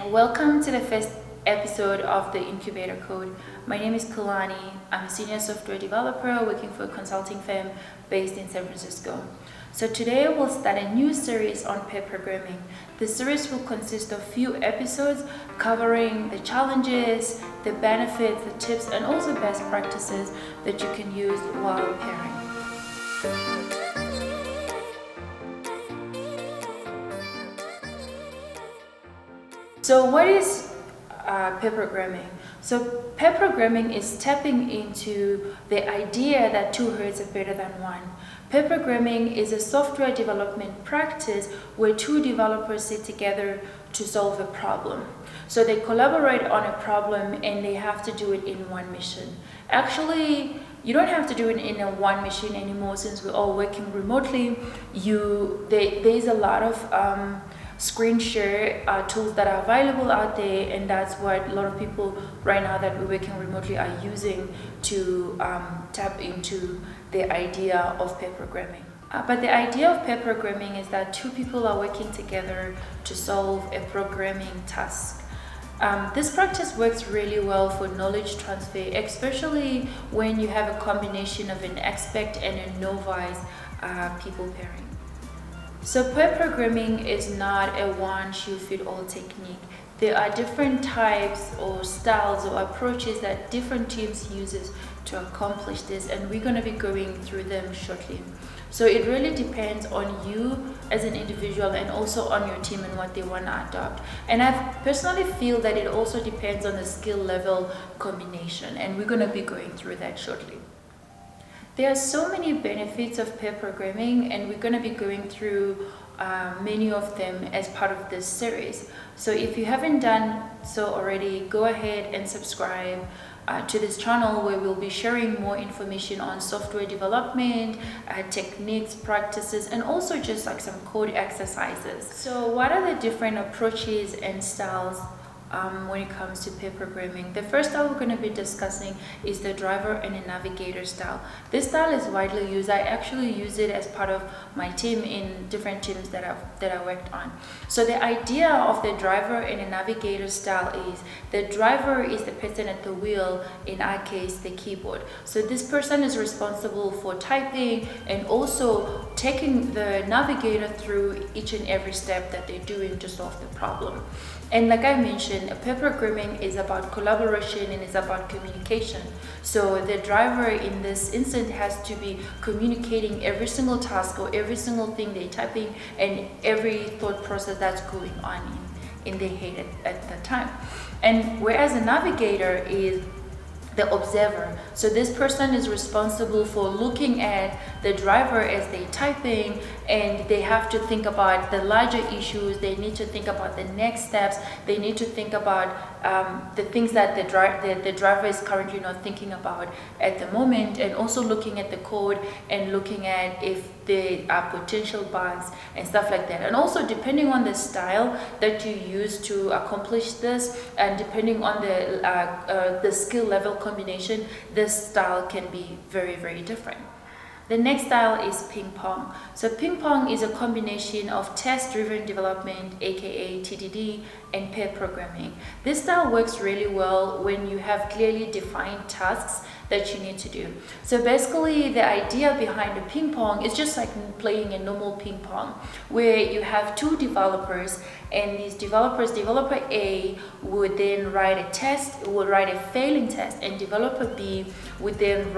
Welcome to the first episode of the Incubator Code. My name is Kalani. I'm a senior software developer working for a consulting firm based in San Francisco. So today we'll start a new series on pair programming. The series will consist of few episodes covering the challenges, the benefits, the tips, and also best practices that you can use while pairing. So what is pair programming? So pair programming is tapping into the idea that two heads are better than one. Pair programming is a software development practice where two developers sit together to solve a problem. So they collaborate on a problem and they have to do it in one mission. Actually, you don't have to do it in a one machine anymore since we're all working remotely. There's a lot of screen share tools that are available out there, and that's what a lot of people right now that we're working remotely are using to tap into the idea of pair programming. But the idea of pair programming is that two people are working together to solve a programming task. This practice works really well for knowledge transfer, especially when you have a combination of an expert and a novice people pairing. So pair programming is not a one-shoe-fit-all technique. There are different types or styles or approaches that different teams uses to accomplish this, and we're going to be going through them shortly. So it really depends on you as an individual and also on your team and what they want to adopt. And I personally feel that it also depends on the skill level combination, and we're going to be going through that shortly. There are so many benefits of pair programming, and we're going to be going through many of them as part of this series. So if you haven't done so already, go ahead and subscribe to this channel where we'll be sharing more information on software development, techniques, practices, and also just like some code exercises. So what are the different approaches and styles when it comes to pair programming? The first style we're going to be discussing is the driver and a navigator style. This style is widely used. I actually use it as part of my team in different teams that I worked on. So the idea of the driver and a navigator style is the driver is the person at the wheel, in our case the keyboard. So this person is responsible for typing and also taking the navigator through each and every step that they're doing to solve the problem. And like I mentioned, pair programming is about collaboration and it's about communication. So the driver in this instant has to be communicating every single task or every single thing they're typing and every thought process that's going on in their head at that time. And whereas a navigator is the observer. So this person is responsible for looking at the driver as they're typing, and they have to think about the larger issues. They need to think about the next steps. They need to think about the things that the driver is currently not thinking about at the moment, and also looking at the code and looking at if there are potential bugs and stuff like that. And also depending on the style that you use to accomplish this, and depending on the skill level combination, this style can be very, very different. The next style is ping pong. So ping pong is a combination of test-driven development, aka TDD, and pair programming. This style works really well when you have clearly defined tasks that you need to do. So basically the idea behind the ping pong is just like playing a normal ping pong, where you have two developers, and these developers, developer A would then write a test, would write a failing test, and developer B would then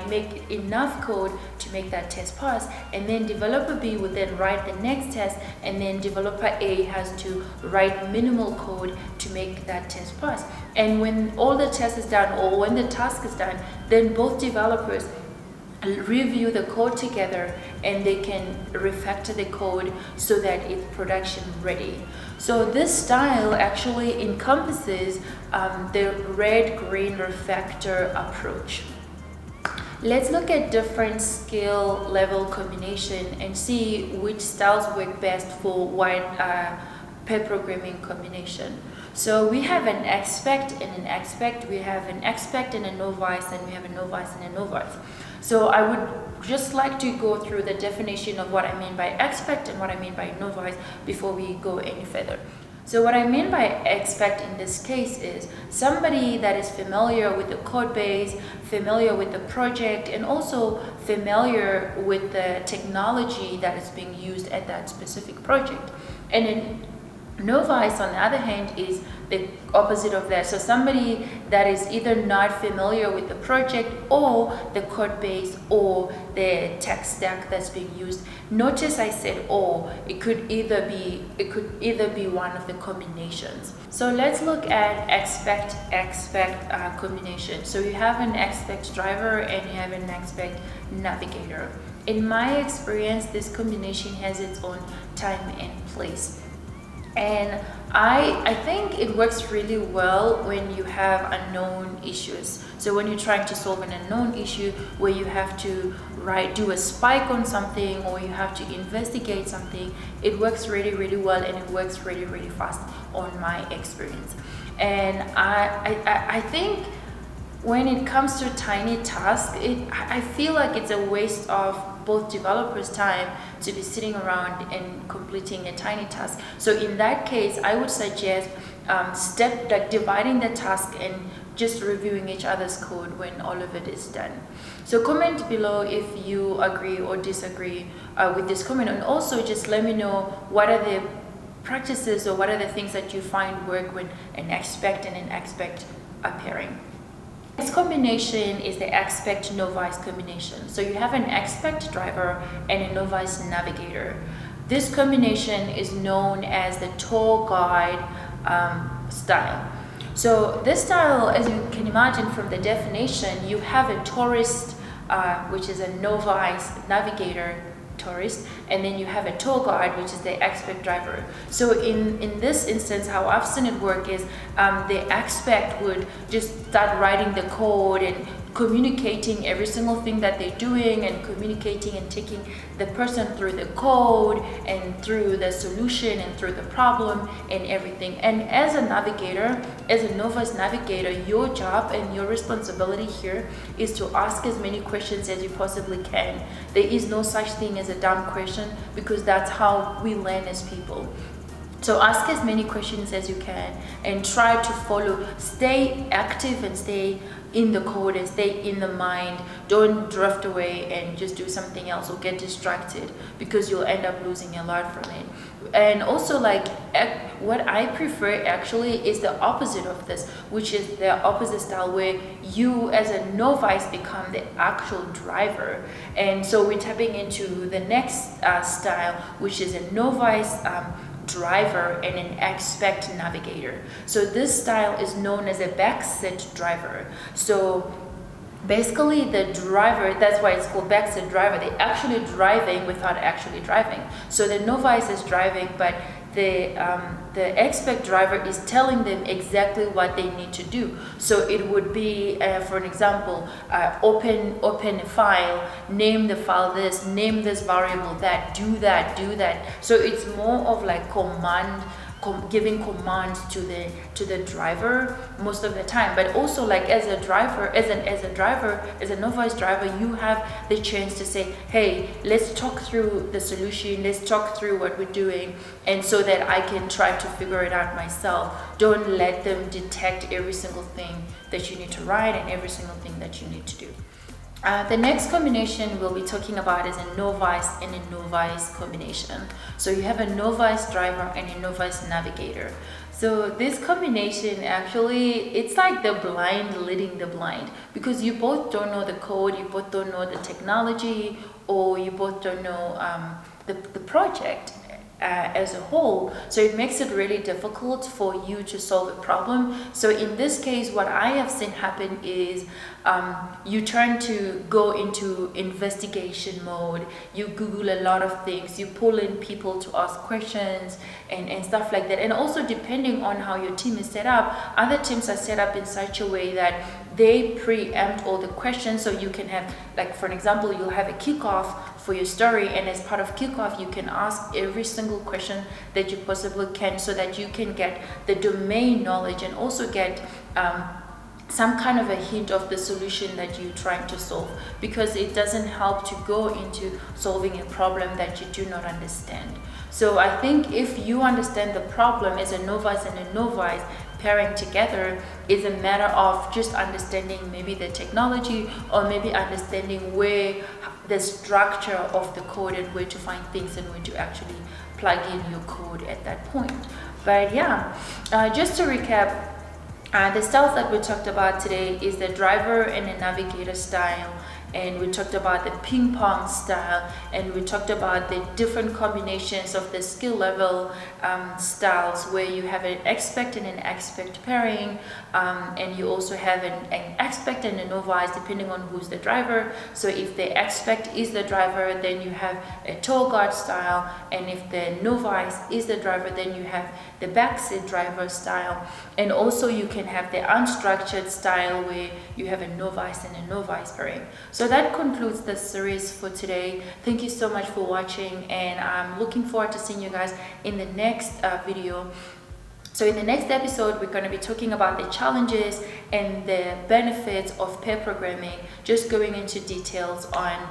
make enough code to make that test pass, and then developer B would then write the next test, and then developer A has to write minimal code to make that test pass. And when all the test is done, or when the task is done, then both developers review the code together and they can refactor the code so that it's production ready. So this style actually encompasses the red-green refactor approach. Let's look at different skill level combination and see which styles work best for what pair programming combination. So we have an expert and an expert, we have an expert and a novice, and we have a novice and a novice. So I would just like to go through the definition of what I mean by expert and what I mean by novice before we go any further. So what I mean by expect in this case is somebody that is familiar with the code base, familiar with the project, and also familiar with the technology that is being used at that specific project. And then novice, on the other hand, is the opposite of that. So somebody that is either not familiar with the project or the code base or the tech stack that's being used. Notice I said or. It could either be one of the combinations. So let's look at expect combination. So you have an expect driver and you have an expect navigator. In my experience, this combination has its own time and place. And I think it works really well when you have unknown issues. So when you're trying to solve an unknown issue where you have to do a spike on something or you have to investigate something, it works really, really well, and it works really, really fast on my experience. And I think when it comes to tiny tasks, I feel like it's a waste of both developers' time to be sitting around and completing a tiny task. So in that case, I would suggest dividing the task and just reviewing each other's code when all of it is done. So comment below if you agree or disagree with this comment, and also just let me know what are the practices or what are the things that you find work when an expect and an expect are pairing. This combination is the expect novice combination. So you have an expect driver and a novice navigator. This combination is known as the tour guide style. So this style, as you can imagine from the definition, you have a tourist, which is a novice navigator tourist, and then you have a tour guide, which is the expect driver. So in this instance, how I've seen it work is the expect would just start writing the code and communicating every single thing that they're doing, and communicating and taking the person through the code and through the solution and through the problem and everything. And as a navigator, as a novice navigator, your job and your responsibility here is to ask as many questions as you possibly can. There is no such thing as a dumb question, because that's how we learn as people. So ask as many questions as you can and try to follow, stay active and stay in the code and stay in the mind. Don't drift away and just do something else or get distracted, because you'll end up losing a lot from it. And also, like, what I prefer actually is the opposite of this, which is the opposite style where you as a novice become the actual driver. And so we're tapping into the next style, which is a novice driver and an expect navigator. So this style is known as a backseat driver. So basically the driver, that's why it's called backseat driver, they're actually driving without actually driving. So the novice is driving, but the expect driver is telling them exactly what they need to do. So it would be, for an example, open a file, name the file this, name this variable that, do that, do that. So it's more of like giving commands to the driver most of the time. But also, like, as a novice driver, you have the chance to say, hey, let's talk through the solution, let's talk through what we're doing, and so that I can try to figure it out myself. Don't let them detect every single thing that you need to write and every single thing that you need to do. The next combination we'll be talking about is a novice and a novice combination. So you have a novice driver and a novice navigator. So this combination, actually, it's like the blind leading the blind, because you both don't know the code, you both don't know the technology, or you both don't know the project as a whole. So it makes it really difficult for you to solve a problem. So in this case, what I have seen happen is you turn to go into investigation mode, you Google a lot of things, you pull in people to ask questions and stuff like that. And also, depending on how your team is set up, other teams are set up in such a way that they preempt all the questions. So you can have, like, for an example, you'll have a kickoff for your story, and as part of kickoff you can ask every single question that you possibly can, so that you can get the domain knowledge and also get some kind of a hint of the solution that you're trying to solve, because it doesn't help to go into solving a problem that you do not understand. So I think if you understand the problem as a novice and a novice pairing together, is a matter of just understanding maybe the technology, or maybe understanding where the structure of the code and where to find things and where to actually plug in your code at that point. But yeah, just to recap, the styles that we talked about today is the driver and the navigator style, and we talked about the ping pong style, and we talked about the different combinations of the skill level styles, where you have an expert and an expert pairing, and you also have an expert and a novice depending on who's the driver. So if the expert is the driver, then you have a tour guide style, and if the novice is the driver, then you have the backseat driver style. And also you can have the unstructured style, where you have a novice and a novice pairing. So that concludes the series for today. Thank you so much for watching, and I'm looking forward to seeing you guys in the next video. So in the next episode, we're going to be talking about the challenges and the benefits of pair programming, just going into details on